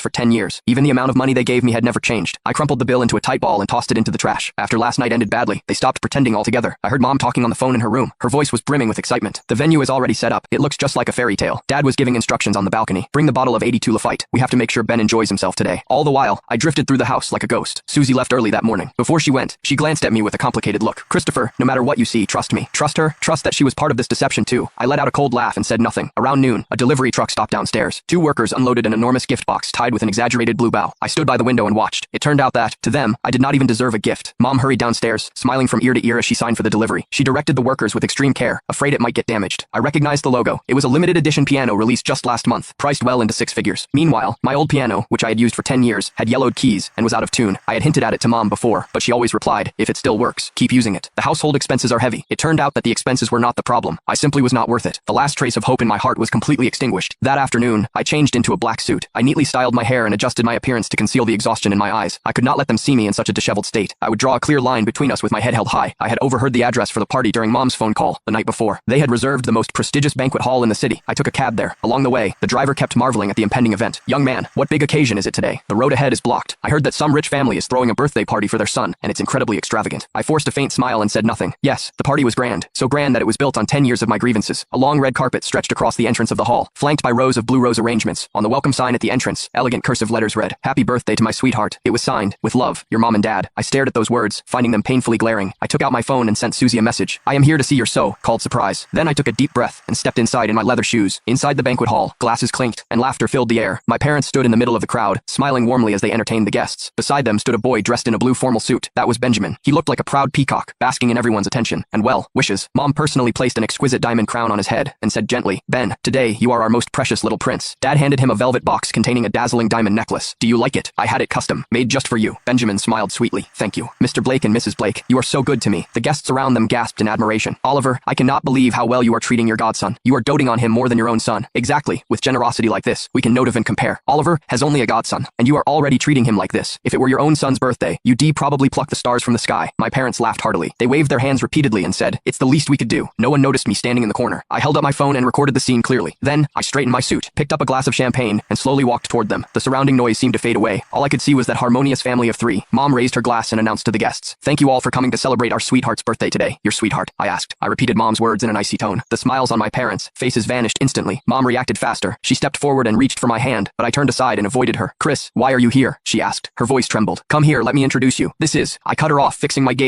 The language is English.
for 10 years. Even the amount of money they gave me had never changed. I crumpled the bill into a tight ball and tossed it into the trash. After last night ended badly, they stopped pretending altogether. I heard Mom talking on the phone in her room. Her voice was brimming with excitement. The venue is already set up. It looks just like a fairy tale. Dad was giving instructions on the balcony. Bring the bottle of 82 Lafite. We have to make sure Ben enjoys himself today. All the while, I drifted through the house like a ghost. Susie left early that morning. Before she went, she glanced at me with a complicated look. Christopher, no matter what you see, trust me. Trust her. Trust that she was part of this deception too. I let out a cold laugh and said nothing. Around noon, a delivery truck stopped downstairs. Two workers unloaded an enormous gift box tied with an exaggerated blue bow. I stood by the window and watched. It turned out that, to them, I did not even deserve a gift. Mom hurried downstairs, smiling from ear to ear as she signed for the delivery. She directed the workers with extreme care, afraid it might get damaged. I recognized the logo. It was a limited edition piano released just last month, priced well into 6 figures. Meanwhile, my old piano, which I had used for 10 years, had yellowed keys and was out of tune. I had hinted at it to Mom before, but she always replied, if it still works, keep using it. The household expenses are heavy. It turned out that the expenses were not the problem. I simply was not worth it. The last trace of hope in my heart was completely extinguished. That afternoon, I changed into a black suit. I neatly styled my hair and adjusted my appearance to conceal the exhaustion in my eyes. I could not let them see me in such a disheveled state. I would draw a clear line between us with my head held high. I had overheard the address for the party during Mom's phone call the night before. They had reserved the most prestigious banquet hall in the city. I took a cab there. Along the way, the driver kept marveling at the impending event. Young man, what big occasion is it today? The road ahead is blocked. I heard that some rich family is throwing a birthday party for their son, and it's incredibly extravagant. I forced a faint smile and said nothing. Yes, the party was grand. So grand that it was built on 10 years of my grievances. A long red carpet stretched across the entrance of the hall, flanked by rows of blue rose arrangements. On the welcome sign at the entrance, elegant cursive letters read, "Happy birthday to my sweetheart." It was signed, "With love, your mom and dad." I stared at those words, finding them painfully glaring. I took out my phone and sent Susie a message. "I am here to see your called surprise. Then I took a deep breath and stepped inside in my leather shoes. Inside the banquet hall, glasses clinked, and laughter filled the air. My parents stood in the middle of the crowd, smiling warmly as they entertained the guests. Beside them stood a boy dressed in a blue formal suit. That was Benjamin. He looked like a proud peacock, basking in everyone's attention. And well, wishes. Mom personally placed an exquisite diamond crown on his head and said gently, "Ben, today you are our most precious little prince." Dad handed him a velvet box containing a dazzling diamond necklace. "Do you like it? I had it custom, made just for you." Benjamin smiled sweetly. "Thank you. Mr. Blake and Mrs. Blake, you are so good to me." The guests around them gasped in admiration. "Oliver, I cannot believe how well you are treating your godson. You are doting on him more than your own son." "Exactly. With generosity like this, we can note and compare. Oliver has only a godson, and you are already treating him like this. If it were your own son's birthday, you'd probably pluck the stars from the sky." My parents laughed heartily. They waved their hands repeatedly and said, "It's the least we could do." No one noticed me standing in the corner. I held up my phone and recorded the scene clearly. Then, I straightened my suit, picked up a glass of champagne, and slowly walked toward them. The surrounding noise seemed to fade away. All I could see was that harmonious family of 3. Mom raised her glass and announced to the guests, "Thank you all for coming to celebrate our sweetheart's birthday today." "Your sweetheart?" I asked. I repeated Mom's words in an icy tone. The smiles on my parents' faces vanished instantly. Mom reacted faster. She stepped forward and reached for my hand, but I turned aside and avoided her. "Chris, why are you here?" she asked. Her voice trembled. "Come here, let me introduce you. This is..." I cut her off, fixing my gaze